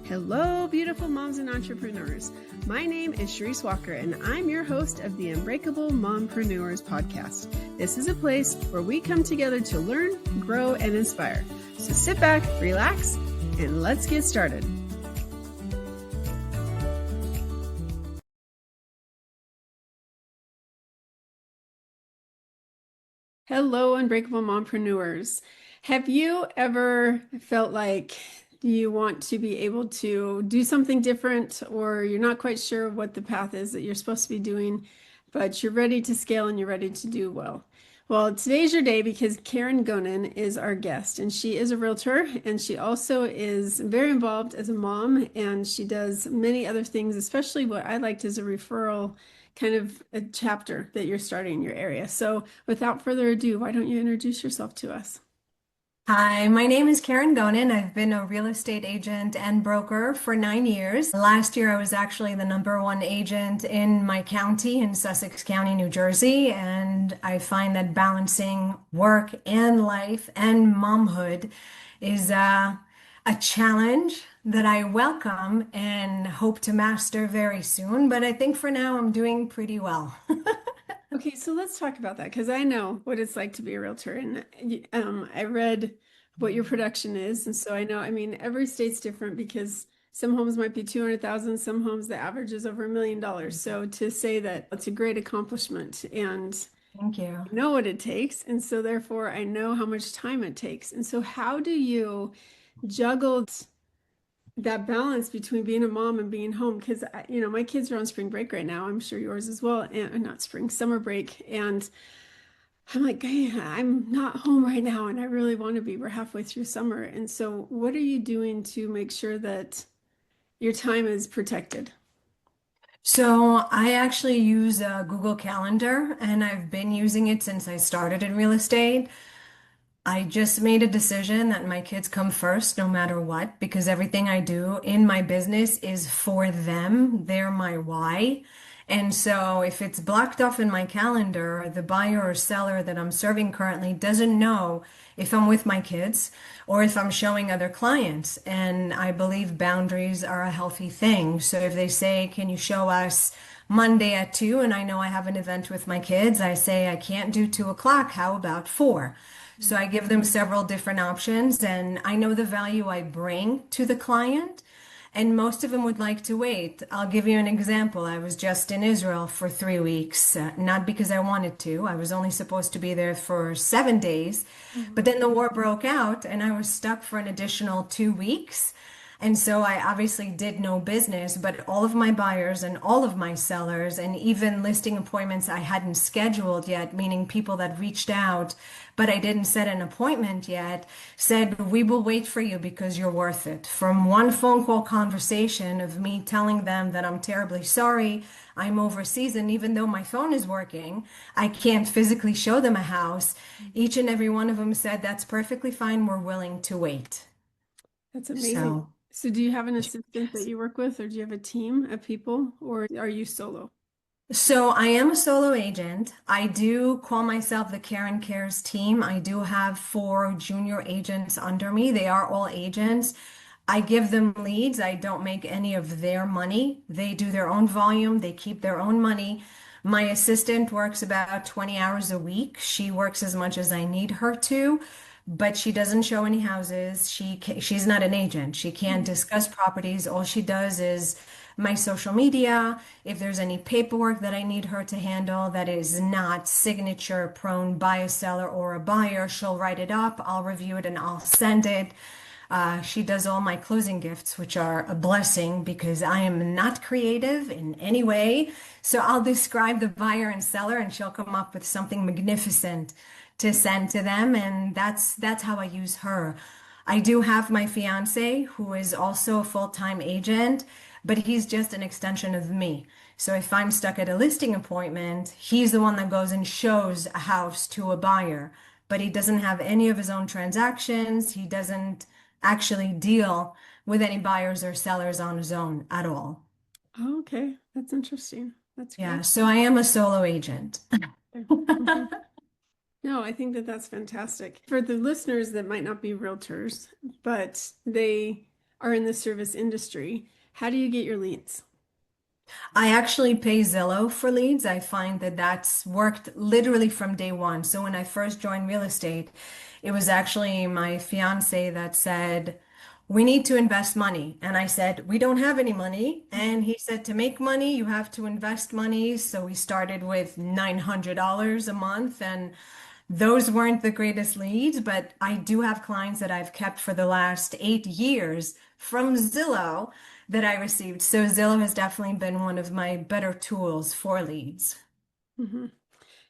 Hello, beautiful moms and entrepreneurs. My name is Sharice Walker, and I'm your host of the Unbreakable Mompreneurs podcast. This is a place where we come together to learn, grow, and inspire. So sit back, relax, and let's get started. Hello, Unbreakable Mompreneurs. Have you ever felt like you want to be able to do something different, or you're not quite sure what the path is that you're supposed to be doing, but you're ready to scale and you're ready to do well? Well, today's your day because Karen Gonen is our guest, and she is a realtor, and she also is very involved as a mom, and she does many other things, especially what I liked as a referral kind of a chapter that you're starting in your area. So without further ado, why don't you introduce yourself to us? Hi, my name is Karen Gonen. I've been a real estate agent and broker for 9 years. Last year, I was actually the #1 agent in my county in Sussex County, New Jersey. And I find that balancing work and life and momhood is a challenge that I welcome and hope to master very soon. But I think for now, I'm doing pretty well. Okay, so let's talk about that because I know what it's like to be a realtor, and I read what your production is, and so I know. I mean, every state's different because some homes might be 200,000, some homes the average is over $1 million. So to say that it's a great accomplishment, and Thank you. I know what it takes, and so therefore I know how much time it takes. And so how do you juggle that balance between being a mom and being home? Because my kids are on spring break right now. I'm sure yours as well, and not spring, summer break. And I'm like, hey, I'm not home right now, and I really want to be. We're halfway through summer. And so what are you doing to make sure that your time is protected? So I actually use Google Calendar and I've been using it since I started in real estate. I just made a decision that my kids come first no matter what, because everything I do in my business is for them. They're my why. And so if it's blocked off in my calendar, the buyer or seller that I'm serving currently doesn't know if I'm with my kids or if I'm showing other clients. And I believe boundaries are a healthy thing. So if they say, can you show us Monday at 2? And I know I have an event with my kids, I say I can't do 2 o'clock. How about 4? So I give them several different options, and I know the value I bring to the client, and most of them would like to wait. I'll give you an example. I was just in Israel for 3 weeks, not because I wanted to. I was only supposed to be there for 7 days, but then the war broke out, and I was stuck for an additional 2 weeks. And so I obviously did no business, but all of my buyers and all of my sellers, and even listing appointments I hadn't scheduled yet, meaning people that reached out, but I didn't set an appointment yet, said, we will wait for you because you're worth it. From one phone call conversation of me telling them that I'm terribly sorry, I'm overseas, and even though my phone is working, I can't physically show them a house. Each and every one of them said, that's perfectly fine. We're willing to wait. That's amazing. So. So do you have an assistant that Yes. you work with, or do you have a team of people, or are you solo? So I am a solo agent. I do call myself the Karen Cares team. I do have 4 junior agents under me. They are all agents. I give them leads. I don't make any of their money. They do their own volume. They keep their own money. My assistant works about 20 hours a week. She works as much as I need her to, but she doesn't show any houses. She's not an agent. She can't discuss properties. All she does is my social media. If there's any paperwork that I need her to handle that is not signature prone by a seller or a buyer, she'll write it up. I'll review it and I'll send it. She does all my closing gifts, which are a blessing because I am not creative in any way. So I'll describe the buyer and seller, and she'll come up with something magnificent to send to them. And that's how I use her. I do have my fiance, who is also a full-time agent, but he's just an extension of me. So if I'm stuck at a listing appointment, he's the one that goes and shows a house to a buyer, but he doesn't have any of his own transactions. He doesn't actually deal with any buyers or sellers on his own at all. Oh, okay, that's interesting. That's Yeah, great. so I am a solo agent. Okay. Mhm. No, I think that that's fantastic. For the listeners that might not be realtors, but they are in the service industry. How do you get your leads? I actually pay Zillow for leads. I find that that's worked literally from day one. So when I first joined real estate, it was actually my fiance that said, "We need to invest money." And I said, "We don't have any money." And he said, "To make money, you have to invest money." So we started with $900 a month. And those weren't the greatest leads, but I do have clients that I've kept for the last 8 years from Zillow that I received. So Zillow has definitely been one of my better tools for leads. Mhm.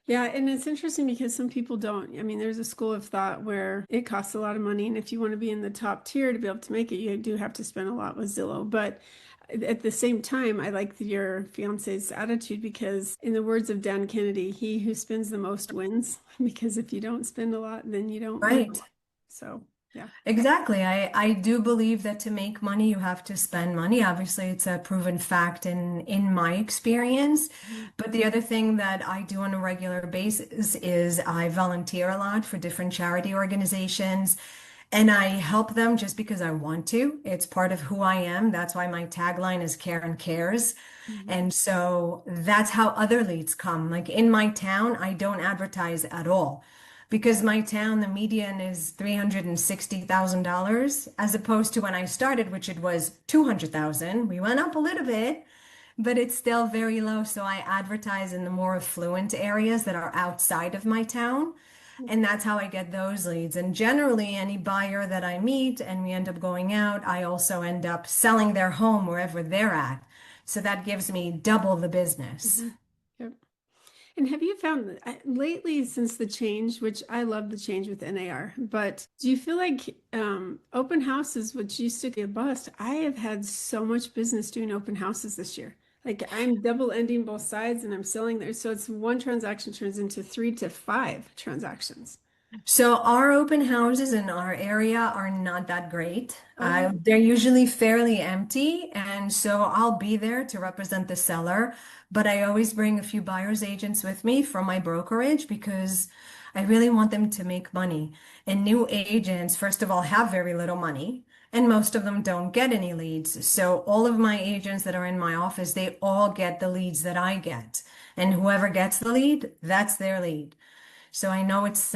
Yeah, and it's interesting because some people don't. I mean, there's a school of thought where it costs a lot of money, and if you want to be in the top tier to be able to make it, you do have to spend a lot with Zillow. But at the same time, I like your fiance's attitude because, in the words of Dan Kennedy, he who spends the most wins. Because if you don't spend a lot, then you don't win a Right. lot. So, yeah. Exactly. I do believe that to make money, you have to spend money. Obviously, it's a proven fact in my experience. Mhm. But the other thing that I do on a regular basis is I volunteer a lot for different charity organizations. And I help them just because I want to. It's part of who I am. That's why my tagline is Karen Cares. Mhm. And so that's how other leads come. Like in my town, I don't advertise at all because my town, the median is $360,000 as opposed to when I started, which it was 200,000. We went up a little bit, but it's still very low. So I advertise in the more affluent areas that are outside of my town. And that's how I get those leads. And generally, any buyer that I meet and we end up going out, I also end up selling their home wherever they're at. So that gives me double the business. Mhm. Yep. And have you found that lately, since the change, which I love the change with NAR, but do you feel like open houses, which used to be a bust, I have had so much business doing open houses this year. Like I'm double ending both sides and I'm selling there. So it's one transaction turns into 3 to 5 transactions. So our open houses in our area are not that great. Oh, They're usually fairly empty, and so I'll be there to represent the seller. But I always bring a few buyer's agents with me from my brokerage because I really want them to make money. And new agents, first of all, have very little money, and most of them don't get any leads. So all of my agents that are in my office, they all get the leads that I get. And whoever gets the lead, that's their lead. So I know it's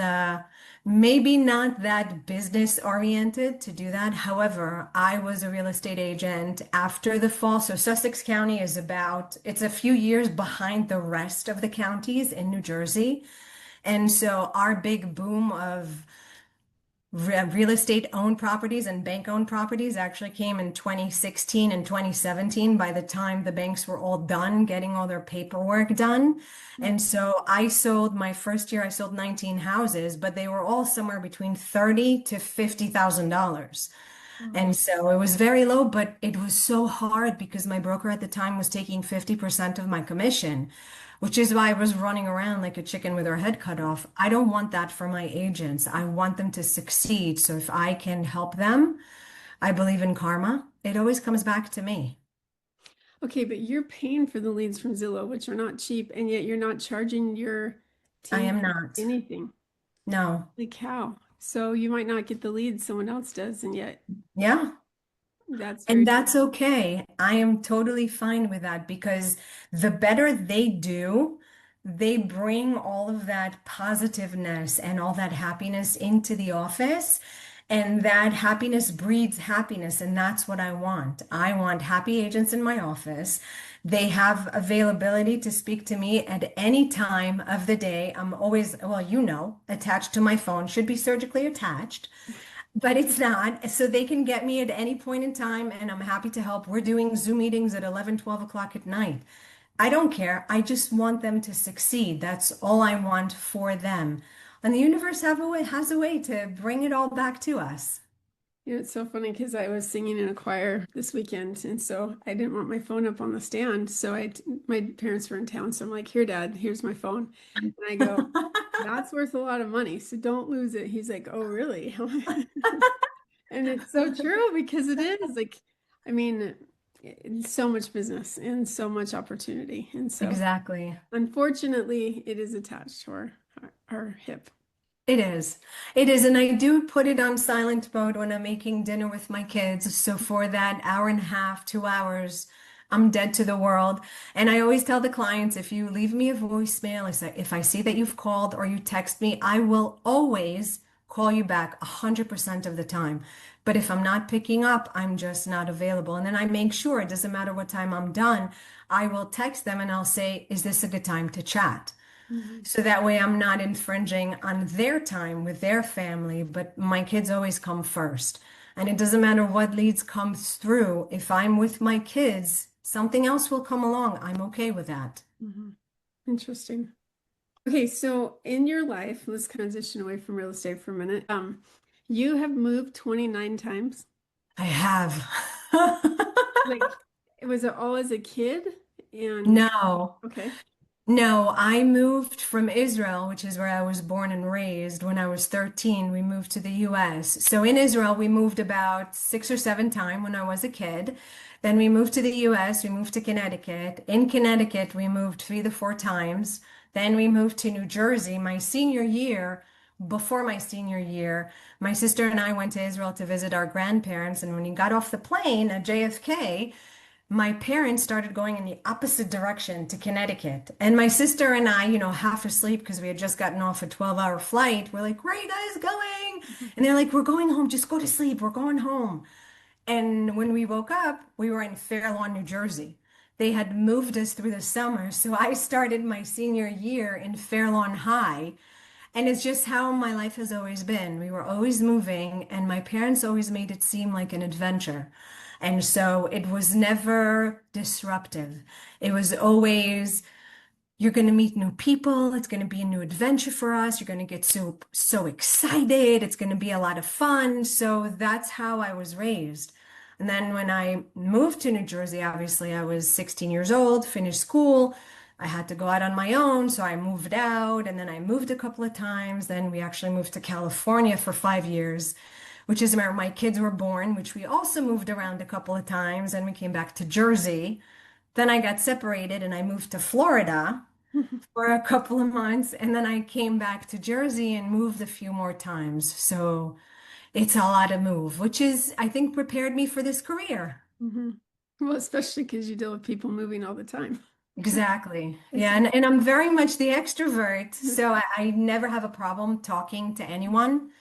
maybe not that business oriented to do that. However, I was a real estate agent after the fall. So Sussex County is it's a few years behind the rest of the counties in New Jersey. And so our big boom of real estate owned properties and bank owned properties actually came in 2016 and 2017 by the time the banks were all done getting all their paperwork done. And so I sold my first year, I sold 19 houses, but they were all somewhere between 30 to $50,000. wow. And so it was very low, but it was so hard because my broker at the time was taking 50% of my commission, which is why I was running around like a chicken with her head cut off. I don't want that for my agents. I want them to succeed. So if I can help them, I believe in karma. It always comes back to me. Okay, but you're paying for the leads from Zillow, which are not cheap, and yet you're not charging your I team am not. anything. No. Like how? So you might not get the leads someone else does, and yet Yeah. that's And very that's okay. I am totally fine with that because the better they do, they bring all of that positiveness and all that happiness into the office. And that happiness breeds happiness. And that's what I want. I want happy agents in my office. They have availability to speak to me at any time of the day. I'm always, well, attached to my phone, should be surgically attached. But it's not. So they can get me at any point in time, and I'm happy to help. We're doing Zoom meetings at 11, 12 o'clock at night. I don't care. I just want them to succeed. That's all I want for them. And the universe has a way to bring it all back to us. You know, it's so funny because I was singing in a choir this weekend, and so I didn't want my phone up on the stand. So my parents were in town, so I'm like, "Here, Dad, here's my phone," and I go, "That's worth a lot of money, so don't lose it." He's like, "Oh, really?" And it's so true because it is like, I mean, it's so much business and so much opportunity, and so Exactly. unfortunately, it is attached to our hip. It is. It is. And I do put it on silent mode when I'm making dinner with my kids. So for that hour and a half, 2 hours, I'm dead to the world. And I always tell the clients, if you leave me a voicemail, if I see that you've called or you text me, I will always call you back 100% of the time. But if I'm not picking up, I'm just not available. And then I make sure it doesn't matter what time I'm done. I will text them and I'll say, is this a good time to chat? Mhm. So that way I'm not infringing on their time with their family, but my kids always come first. And it doesn't matter what leads comes through. If I'm with my kids, something else will come along. I'm okay with that. Mhm. Interesting. Okay, so in your life, let's transition away from real estate for a minute. You have moved 29 times. I have. Like, was it all as a kid? And No. okay. No, I moved from Israel, which is where I was born and raised. When I was 13, we moved to the US. So in Israel, we moved about 6 or 7 times when I was a kid. Then we moved to the US, we moved to Connecticut. In Connecticut, we moved 3 to 4 times. Then we moved to New Jersey. My senior year, before my senior year, my sister and I went to Israel to visit our grandparents. And when we got off the plane at JFK, my parents started going in the opposite direction to Connecticut. And my sister and I, half asleep because we had just gotten off a 12-hour flight, we're like, where are you guys going? And they're like, we're going home. Just go to sleep. We're going home. And when we woke up, we were in Fair Lawn, New Jersey. They had moved us through the summer. So I started my senior year in Fair Lawn High. And it's just how my life has always been. We were always moving, and my parents always made it seem like an adventure. And so it was never disruptive. It was always, you're going to meet new people. It's going to be a new adventure for us. You're going to get so excited. It's going to be a lot of fun. So that's how I was raised. And then when I moved to New Jersey, obviously I was 16 years old, finished school. I had to go out on my own, so I moved out and then I moved a couple of times. Then we actually moved to California for 5 years, which is where my kids were born, which we also moved around a couple of times. And we came back to Jersey. Then I got separated and I moved to Florida for a couple of months, and then I came back to Jersey and moved a few more times. So it's a lot of move, which is, I think, prepared me for this career. Mhm. Well, especially because you deal with people moving all the time. Exactly. It's Yeah. And I'm very much the extrovert. So I never have a problem talking to anyone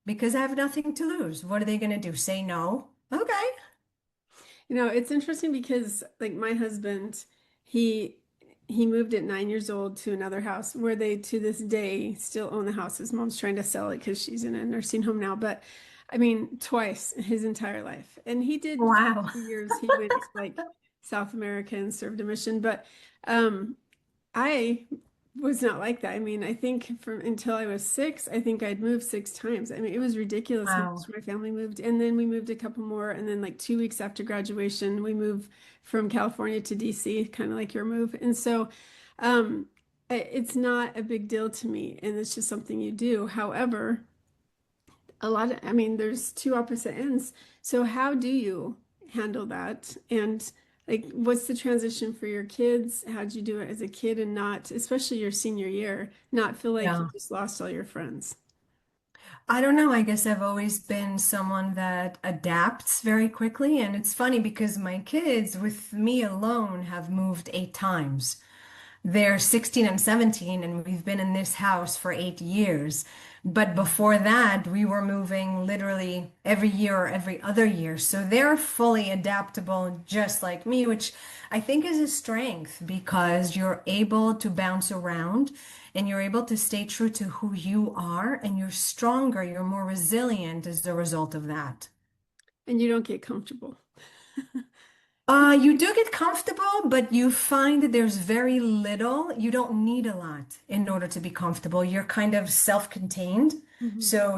because I have nothing to lose. What are they going to do? Say no? Okay. it's interesting because like my husband, he he moved at 9 years old to another house where they to this day still own the house. His mom's trying to sell it because she's in a nursing home now. But I mean, twice his entire life. And he did for Wow. 2 years, he went to like South America and served a mission. But um I was not like that. I mean, I think from until I was 6, I think I'd moved 6 times. I mean, it was ridiculous how Wow. much my family moved. And then we moved a couple more. And then, like 2 weeks after graduation, we moved from California to DC, kind of like your move. And so, it's not a big deal to me. And it's just something you do. However, I mean, there's two opposite ends. So how do you handle that? And like, what's the transition for your kids? How'd you do it as a kid and not, especially your senior year, not feel like you Yeah. just lost all your friends? I don't know. I guess I've always been someone that adapts very quickly. And it's funny because my kids, with me alone, have moved 8 times. They're 16 and 17, and we've been in this house for 8 years. But before that, we were moving literally every year or every other year. So they're fully adaptable, just like me, which I think is a strength because you're able to bounce around and you're able to stay true to who you are, and you're stronger, you're more resilient as a result of that. And you don't get comfortable. You do get comfortable, but you find that there's very little. You don't need a lot in order to be comfortable. You're kind of self-contained. Mhm. So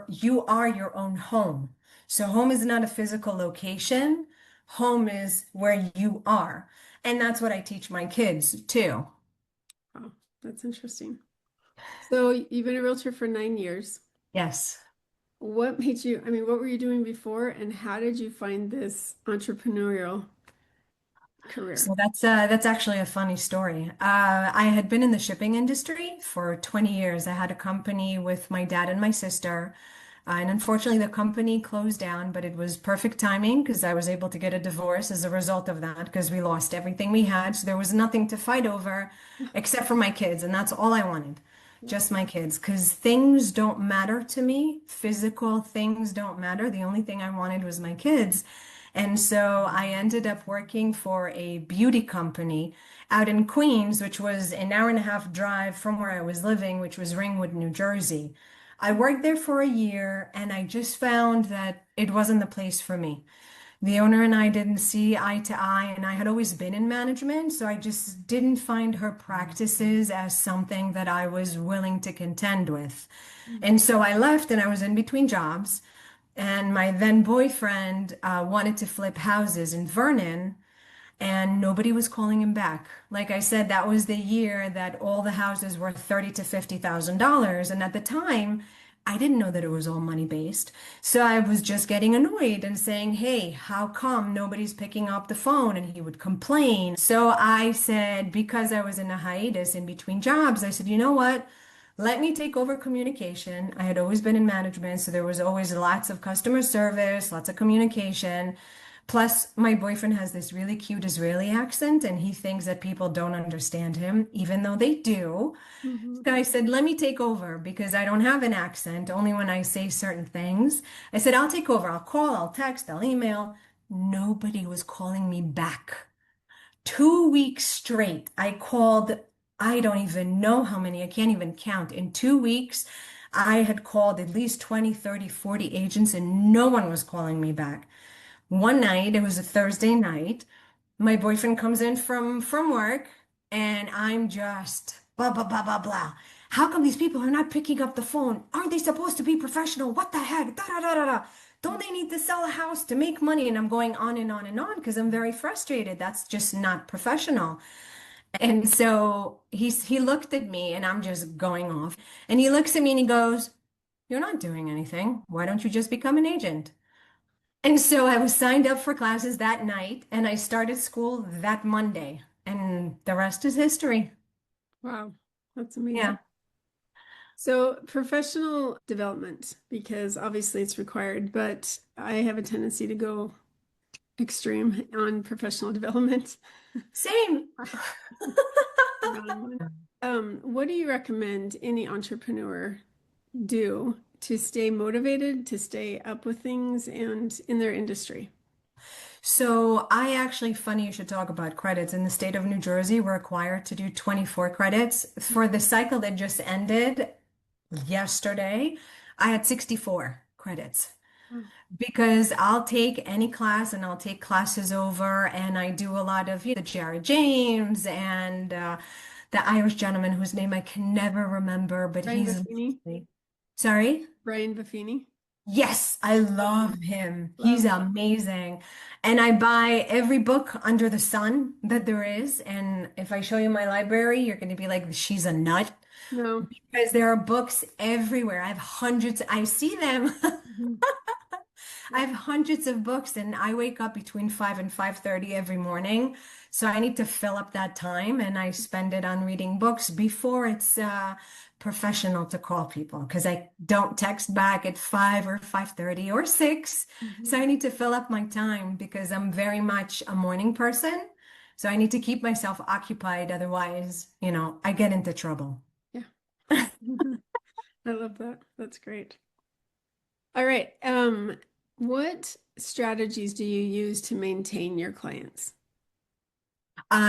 you are your own home. So home is not a physical location. Home is where you are. And that's what I teach my kids too. Wow, that's interesting. So you've been a realtor for 9 years. Yes. What made you, I mean, what were you doing before and how did you find this entrepreneurial? career. So that's actually a funny story. I had been in the shipping industry for 20 years. I had a company with my dad and my sister, and unfortunately the company closed down, but it was perfect timing because I was able to get a divorce as a result of that because we lost everything we had. So there was nothing to fight over except for my kids, and that's all I wanted. Yeah. Just my kids, because things don't matter to me. Physical things don't matter. The only thing I wanted was my kids. And so I ended up working for a beauty company out in Queens, which was an hour and a half drive from where I was living, which was Ringwood, New Jersey. I worked there for a year and I just found that it wasn't the place for me. The owner and I didn't see eye to eye, and I had always been in management, so I just didn't find her practices as something that I was willing to contend with. And so I left and I was in between jobs. And my then boyfriend wanted to flip houses in Vernon, and nobody was calling him back. Like I said, that was the year that all the houses were 30 to $50,000, and at the time, I didn't know that it was all money based. So I was just getting annoyed and saying, "Hey, how come nobody's picking up the phone?" And he would complain. So I said, because I was in a hiatus in between jobs, I said, "You know what? Let me take over communication." I had always been in management, so there was always lots of customer service, lots of communication. Plus, my boyfriend has this really cute Israeli accent, and he thinks that people don't understand him, even though they do. Hmm. So I said, let me take over because I don't have an accent, only when I say certain things. I said, I'll take over. I'll call, I'll text, I'll email. Nobody was calling me back. 2 weeks straight, I called, I don't even know how many, I can't even count. In 2 weeks, I had called at least 20, 30, 40 agents, and no one was calling me back. One night, it was a Thursday night, my boyfriend comes in from work and I'm just blah blah blah blah blah. How come these people are not picking up the phone? Aren't they supposed to be professional? What the heck? Da da da da da. Don't they need to sell a house to make money? And I'm going on and on and on because I'm very frustrated. That's just not professional. And so he looked at me and I'm just going off. And he looks at me and he goes, "You're not doing anything. Why don't you just become an agent?" And so I was signed up for classes that night and I started school that Monday. And the rest is history. Wow, that's amazing. Yeah. So, professional development, because obviously it's required, but I have a tendency to go extreme on professional development. Same. What do you recommend any entrepreneur do to stay motivated, to stay up with things and in their industry? So I actually, funny you should talk about credits. In the state of New Jersey, we're required to do 24 credits. For the cycle that just ended yesterday, I had 64 credits. Oh, Because I'll take any class and I'll take classes over and I do a lot of the Jared James and the Irish gentleman whose name I can never remember, but Brian he's Buffini. sorry. Brian Buffini. Yes, I Okay. love him. Love He's him. amazing. And I buy every book under the sun that there is. And if I show you my library, you're going to be like, she's a nut. No. Because there are books everywhere. I have hundreds. I see them. Mhm. I Yeah. have hundreds of books and I wake up between 5 and 5:30 every morning. So I need to fill up that time and I spend it on reading books before it's professional to call people because I don't text back at 5 or 5:30 or 6. So Mhm. I need to fill up my time because I'm very much a morning person. So I need to keep myself occupied. Otherwise, I get into trouble. Yeah. I love that. That's great. All right. What strategies do you use to maintain your clients?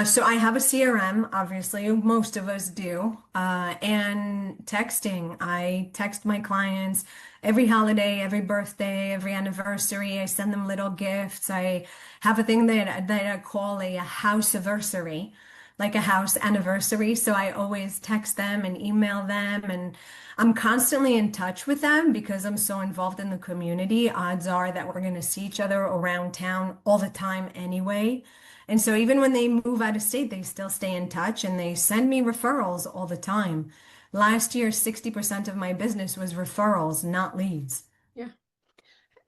So I have a CRM, obviously, most of us do. And texting. I text my clients every holiday, every birthday, every anniversary. I send them little gifts. I have a thing that I call a house anniversary, like a house anniversary. So I always text them and email them, and I'm constantly in touch with them because I'm so involved in the community. Odds are that we're going to see each other around town all the time anyway. And so even when they move out of state, they still stay in touch and they send me referrals all the time. Last year, 60% of my business was referrals, not leads. Yeah.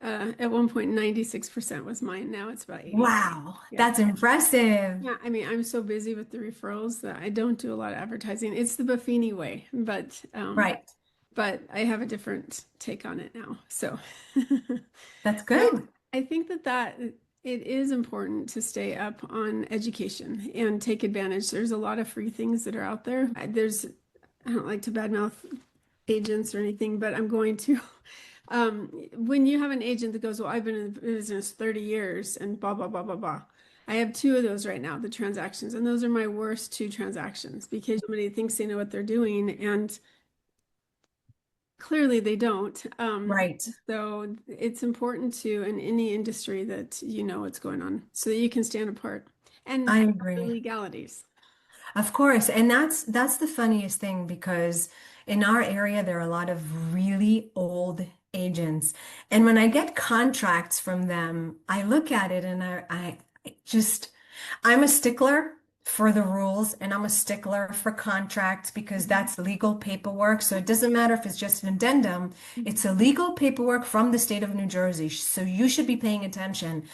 At one point, 96% was mine. Now it's about 80. Wow, Yeah. that's impressive. Yeah, I mean, I'm so busy with the referrals that I don't do a lot of advertising. It's the Buffini way, Right. but I have a different take on it now. So, That's so good. I think that it is important to stay up on education and take advantage. There's a lot of free things that are out there. I don't like to badmouth agents or anything, but I'm going to. When you have an agent that goes, well, I've been in the business 30 years and blah, blah, blah, blah, blah. I have two of those right now, the transactions, and those are my worst two transactions because somebody thinks they know what they're doing and clearly they don't. Right. So it's important to, in any industry, that you know what's going on so that you can stand apart and I the agree. legalities. Of course, and that's the funniest thing because in our area there are a lot of really old agents. And when I get contracts from them, I look at it and I just I'm a stickler for the rules and I'm a stickler for contracts because that's legal paperwork. So it doesn't matter if it's just an addendum, it's a legal paperwork from the state of New Jersey. So you should be paying attention.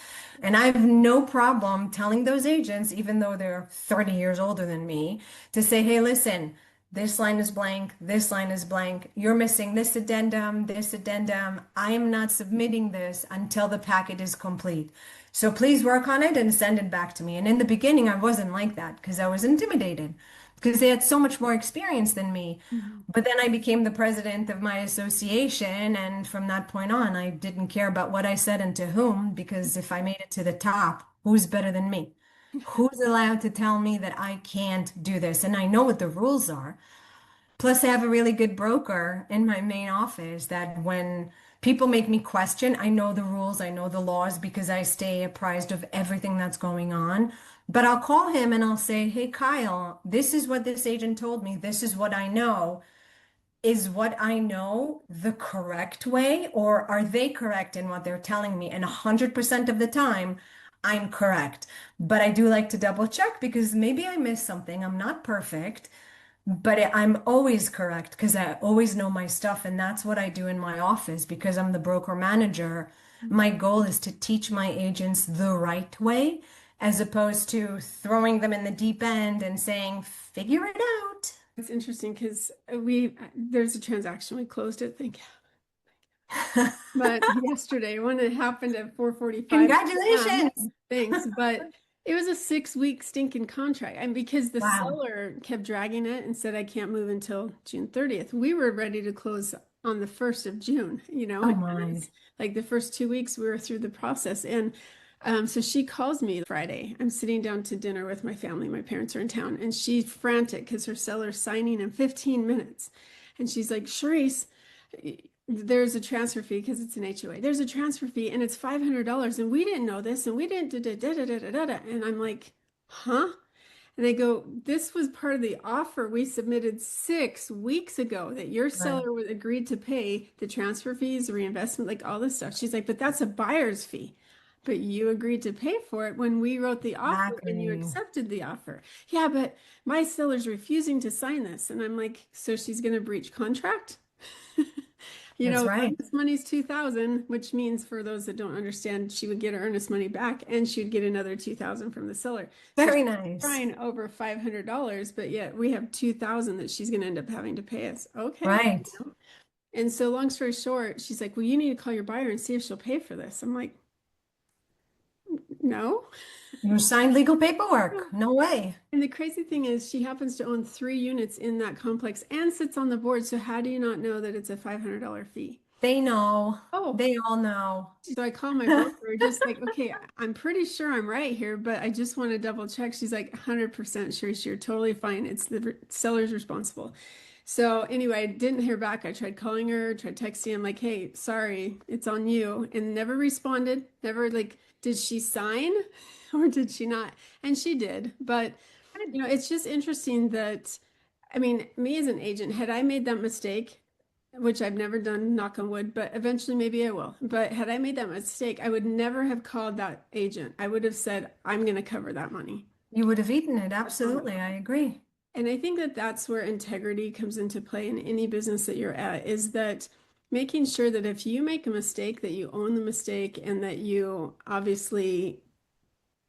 And I have no problem telling those agents, even though they're 30 years older than me, to say, hey, listen, this line is blank, this line is blank. You're missing this addendum, this addendum. I am not submitting this until the packet is complete. So please work on it and send it back to me. And in the beginning, I wasn't like that because I was intimidated because they had so much more experience than me. Mhm. But then I became the president of my association, and from that point on, I didn't care about what I said and to whom, because if I made it to the top, who's better than me? Who's allowed to tell me that I can't do this? And I know what the rules are. Plus, I have a really good broker in my main office that when people make me question, I know the rules, I know the laws because I stay apprised of everything that's going on. But I'll call him and I'll say, hey, Kyle, this is what this agent told me. This is what I know. Is what I know the correct way, or are they correct in what they're telling me? And 100% of the time, I'm correct. But I do like to double check because maybe I missed something. I'm not perfect. But I'm always correct because I always know my stuff. And that's what I do in my office because I'm the broker manager. My goal is to teach my agents the right way as opposed to throwing them in the deep end and saying, figure it out. It's interesting because there's a transaction, we closed it, thank you. But yesterday, when it happened at 4:45 p.m., Congratulations. thanks, but it was a 6-week stinking contract. And because the Wow. seller kept dragging it and said, I can't move until June 30th, we were ready to close on the 1st of June, Oh and my. it's like the first 2 weeks we were through the process. And so she calls me Friday. I'm sitting down to dinner with my family. My parents are in town, and she's frantic because her seller's signing in 15 minutes. And she's like, Charisse, there's a transfer fee because it's an HOA. There's a transfer fee and it's $500 and we didn't know this and we didn't da da da da da da da. And I'm like, huh? And they go, this was part of the offer we submitted 6 weeks ago that your Right. seller was agreed to pay the transfer fees, the reinvestment, like all this stuff. She's like, but that's a buyer's fee. But you agreed to pay for it when we wrote the offer and you Exactly. accepted the offer. Yeah, but my seller's refusing to sign this. And I'm like, so she's going to breach contract? That's right. Earnest money's 2,000, which means for those that don't understand, she would get her earnest money back and she'd get another 2,000 from the seller. So she's Very nice. trying over $500, but yet we have 2,000 that she's going to end up having to pay us. Okay. Right. And so long story short, she's like, well, you need to call your buyer and see if she'll pay for this. I'm like, no. You signed legal paperwork. No way. And the crazy thing is she happens to own 3 units in that complex and sits on the board. So how do you not know that it's a $500 fee? They know. Oh, They all know. so I call my broker, just like, okay, I'm pretty sure I'm right here, but I just want to double check. She's like 100% sure you're totally fine. It's the seller's responsible. So anyway, I didn't hear back. I tried calling her, tried texting. I'm like, hey, sorry, it's on you, and never responded. Never like, did she sign or did she not? And she did. But it's just interesting that, I mean, me as an agent, had I made that mistake, which I've never done, knock on wood, but eventually maybe I will. But had I made that mistake, I would never have called that agent. I would have said, I'm going to cover that money. You would have eaten it. That's on my Absolutely. I pocket. agree. And I think that that's where integrity comes into play in any business that you're at, is that making sure that if you make a mistake, that you own the mistake and that you obviously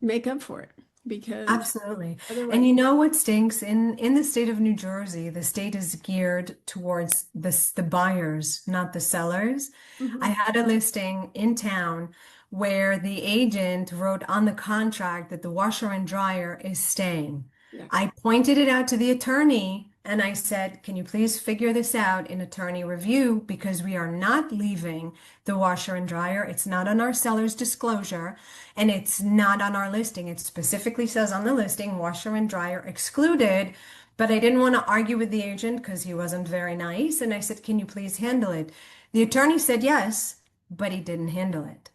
make up for it because Absolutely. And otherwise, you know what stinks? In the state of New Jersey, the state is geared towards the buyers, not the sellers. I mhm, had a listing in town where the agent wrote on the contract that the washer and dryer is staying. yeah. I pointed it out to the attorney and I said, "Can you please figure this out in attorney review because we are not leaving the washer and dryer. It's not on our seller's disclosure." And it's not on our listing. It specifically says on the listing, washer and dryer excluded. But I didn't want to argue with the agent because he wasn't very nice. And I said, "Can you please handle it?" The attorney said yes, but he didn't handle it.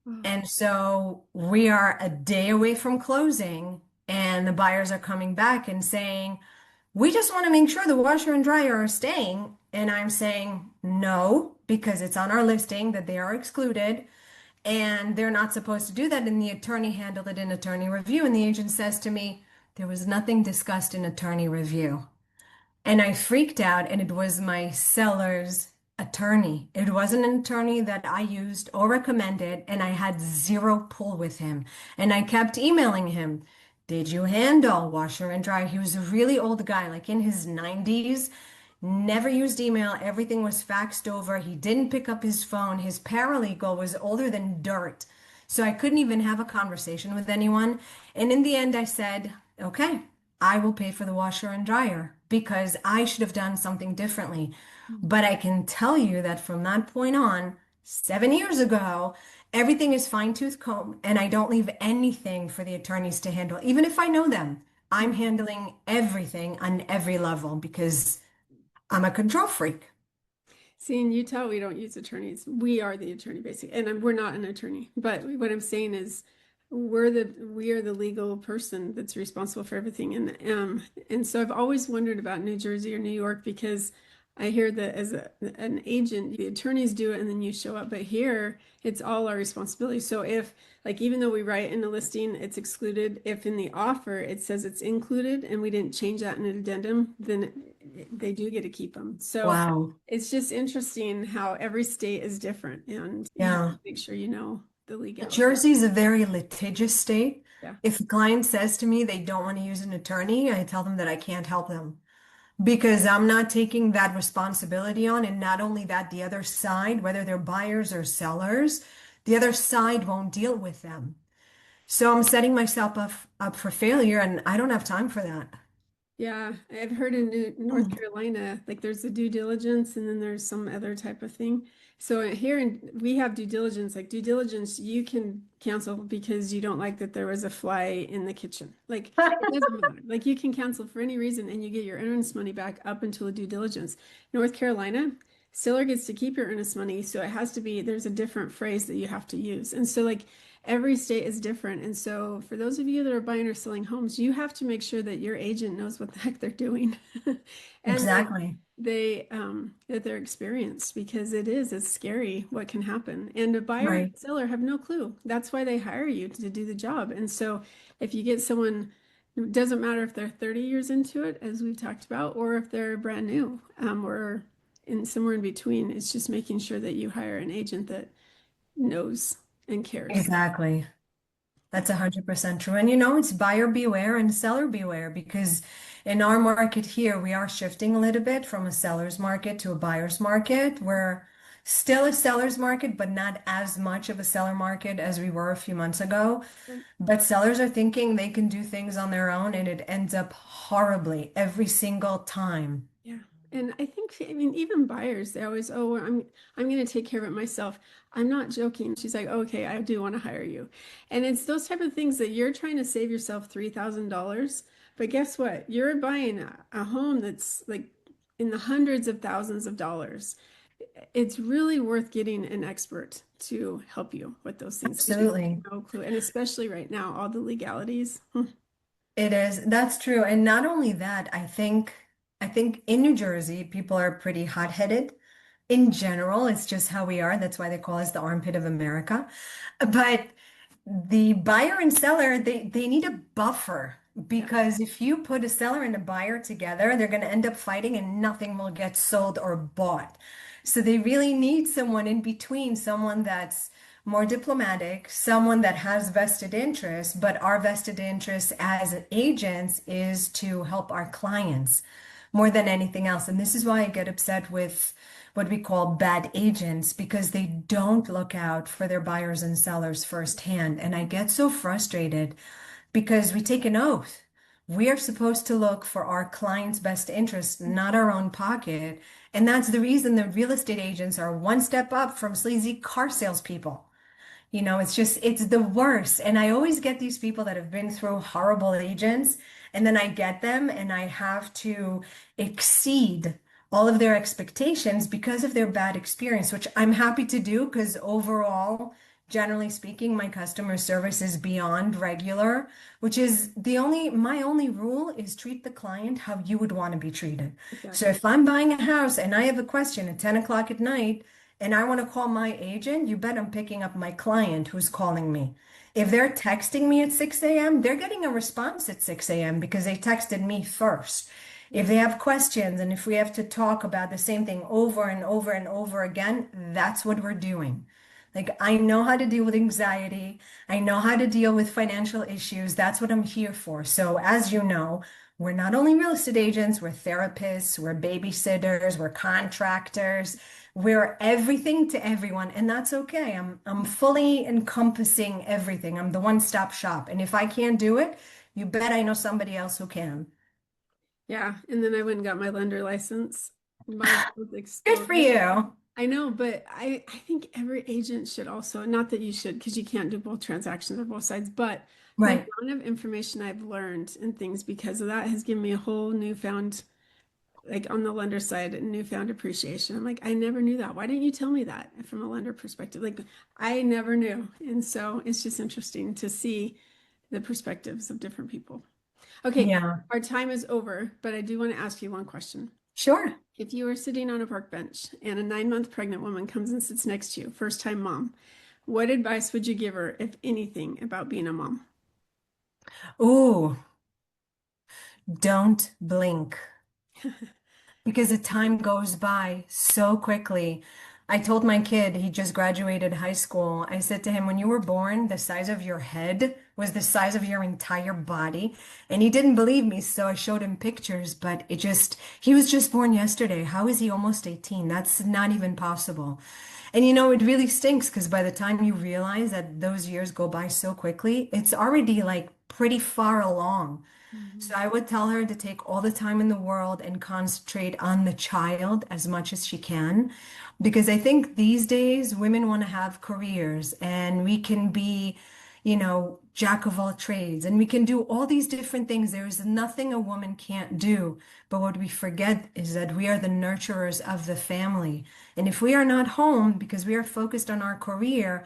Oh, And so we are a day away from closing, and the buyers are coming back and saying, "We just want to make sure the washer and dryer are staying." And I'm saying, "No, because it's on our listing that they are excluded and they're not supposed to do that." And the attorney handled it in attorney review. And the agent says to me, "There was nothing discussed in attorney review." And I freaked out, and it was my seller's attorney. It wasn't an attorney that I used or recommended, and I had zero pull with him. And I kept emailing him, "Did you handle washer and dryer?" He was a really old guy, like in his 90s, never used email. Everything was faxed over. He didn't pick up his phone. His paralegal was older than dirt. So I couldn't even have a conversation with anyone. And in the end, I said, "Okay, I will pay for the washer and dryer because I should have done something differently." But I can tell you that from that point on, 7 years ago, everything is fine-tooth comb, and I don't leave anything for the attorneys to handle. Even if I know them, I'm handling everything on every level because I'm a control freak. see, in Utah, we don't use attorneys. We are the attorney, basically, and we're not an attorney. But what I'm saying is, we are the legal person that's responsible for everything. And so I've always wondered about New Jersey or New York because I hear that as an agent, the attorneys do it and then you show up. But here, it's all our responsibility. So if, like, even though we write in a listing, it's excluded, if in the offer it says it's included and we didn't change that in an addendum, then they do get to keep them. So Wow. it's just interesting how every state is different and you have to Yeah. make sure you know the legality. Jersey is a very litigious state. Yeah. If a client says to me they don't want to use an attorney, I tell them that I can't help them because I'm not taking that responsibility on. And not only that, the other side, whether they're buyers or sellers, the other side won't deal with them. So I'm setting myself up for failure, and I don't have time for that. Yeah, I've heard in North Carolina, like there's a due diligence and then there's some other type of thing. So here we have due diligence, like due diligence, you can cancel because you don't like that there was a fly in the kitchen. Like it doesn't matter. Like you can cancel for any reason and you get your earnest money back up until the due diligence. North Carolina, seller gets to keep your earnest money. So it has to be, there's a different phrase that you have to use. And so like every state is different. And so for those of you that are buying or selling homes, you have to make sure that your agent knows what the heck they're doing and that Exactly. that they're experienced because it's scary what can happen. And a buyer and Right. a seller have no clue. That's why they hire you to do the job. And so if you get someone, it doesn't matter if they're 30 years into it, as we've talked about, or if they're brand new, or in somewhere in between. It's just making sure that you hire an agent that knows and cares. Exactly. Yeah. That's 100% true. And it's buyer beware and seller beware because in our market here, we are shifting a little bit from a seller's market to a buyer's market. We're still a seller's market, but not as much of a seller market as we were a few months ago. Right. But sellers are thinking they can do things on their own, and it ends up horribly every single time. Yeah. And I mean, even buyers, they always, oh, well, I'm going to take care of it myself. I'm not joking. She's like, okay, I do want to hire you. And it's those type of things that you're trying to save yourself $3,000. But guess what? You're buying a home that's like in the hundreds of thousands of dollars. It's really worth getting an expert to help you with those things because you Absolutely. have no clue. And especially right now, all the legalities. It is. That's true. And not only that, I think in New Jersey, people are pretty hot-headed. In general, it's just how we are. That's why they call us the armpit of America. But the buyer and seller, they need a buffer Yeah. because if you put a seller and a buyer together, they're going to end up fighting and nothing will get sold or bought. So they really need someone in between, someone that's more diplomatic, someone that has vested interest, but our vested interest as agents is to help our clients more than anything else. And this is why I get upset with what we call bad agents because they don't look out for their buyers and sellers firsthand. And I get so frustrated because we take an oath. We are supposed to look for our client's best interest, not our own pocket. And that's the reason the real estate agents are one step up from sleazy car salespeople. It's the worst. And I always get these people that have been through horrible agents, and then I get them and I have to exceed all of their expectations because of their bad experience, which I'm happy to do because overall, generally speaking, my customer service is beyond regular, which is my only rule is treat the client how you would want to be treated. So Exactly. if I'm buying a house and I have a question at 10 o'clock at night, and I want to call my agent, you bet I'm picking up my client who's calling me. If they're texting me at 6 a.m., they're getting a response at 6 a.m. because they texted me first. If they have questions and if we have to talk about the same thing over and over and over again, that's what we're doing. Like, I know how to deal with anxiety. I know how to deal with financial issues. That's what I'm here for. So, as you know, we're not only real estate agents, we're therapists, we're babysitters, we're contractors. We're everything to everyone, and that's okay. I'm fully encompassing everything. I'm the one-stop shop. And if I can't do it, you bet I know somebody else who can. Yeah. And then I went and got my lender license. My bills Good for exploded. you. I know, but I think every agent should also, not that you should, because you can't do both transactions or both sides, but the Right. amount of information I've learned and things because of that has given me a whole newfound, like on the lender side, a newfound appreciation. I'm like, I never knew that. Why didn't you tell me that from a lender perspective? Like, I never knew. And so it's just interesting to see the perspectives of different people. Okay, Yeah, our time is over, but I do want to ask you one question. sure. If you were sitting on a park bench and a 9 month pregnant woman comes and sits next to you, first time mom, what advice would you give her, if anything, about being a mom? Ooh, don't blink. Because the time goes by so quickly. I told my kid, he just graduated high school. I said to him, when you were born, the size of your head was the size of your entire body. And he didn't believe me, so I showed him pictures, but he was just born yesterday. How is he almost 18? That's not even possible. And it really stinks because by the time you realize that those years go by so quickly, it's already like pretty far along. So Mhm. I would tell her to take all the time in the world and concentrate on the child as much as she can. Because I think these days women want to have careers and we can be, jack of all trades and we can do all these different things. There is nothing a woman can't do. But what we forget is that we are the nurturers of the family. And if we are not home because we are focused on our career,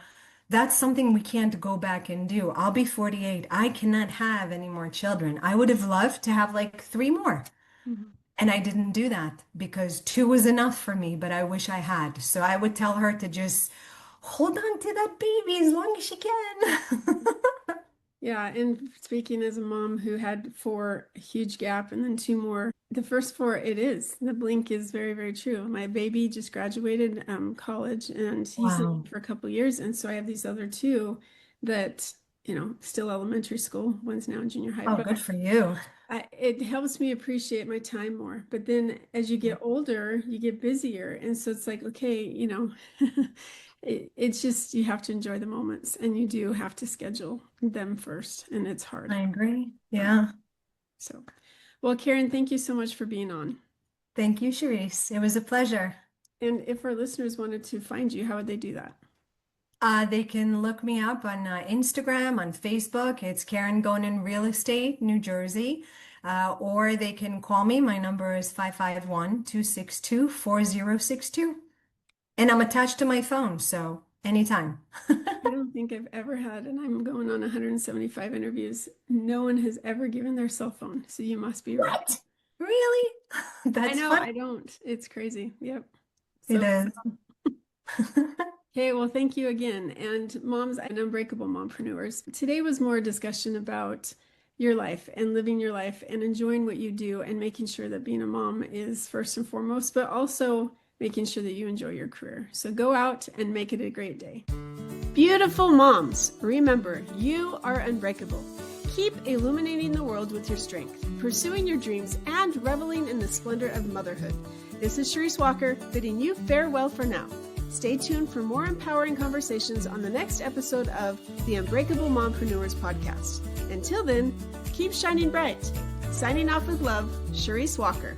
that's something we can't go back and do. I'll be 48. I cannot have any more children. I would have loved to have like three more. Mhm. And I didn't do that because two was enough for me, but I wish I had. So I would tell her to just hold on to that baby as long as she can. Yeah, and speaking as a mom who had four, a huge gap, and then two more, the first four, it is. The blink is very, very true. My baby just graduated college and he's in Wow. for a couple years. And so I have these other two that, still elementary school. One's now in junior high. Oh, But good for you. it helps me appreciate my time more. But then as you get older, you get busier. And so it's like, okay, it's just you have to enjoy the moments and you do have to schedule them first. And it's hard. I agree. Hard. Yeah. So, well, Karen, thank you so much for being on. Thank you, Charisse. It was a pleasure. And if our listeners wanted to find you, how would they do that? They can look me up on Instagram, on Facebook. It's Karen Gonen Real Estate, New Jersey. Or they can call me. My number is 551-262-4062. And I'm attached to my phone, so anytime. I don't think I've ever had, and I'm going on 175 interviews. No one has ever given their cell phone. So you must be rare. What? Really? I That's know, fun. I don't. It's crazy. Yep. It So, is. okay, well, thank you again. And moms and unbreakable mompreneurs. Today was more a discussion about your life and living your life and enjoying what you do and making sure that being a mom is first and foremost, but also making sure that you enjoy your career. So go out and make it a great day. Beautiful moms, remember, you are unbreakable. Keep illuminating the world with your strength, pursuing your dreams, and reveling in the splendor of motherhood. This is Sharice Walker, bidding you farewell for now. Stay tuned for more empowering conversations on the next episode of the Unbreakable Mompreneurs podcast. Until then, keep shining bright. Signing off with love, Sharice Walker.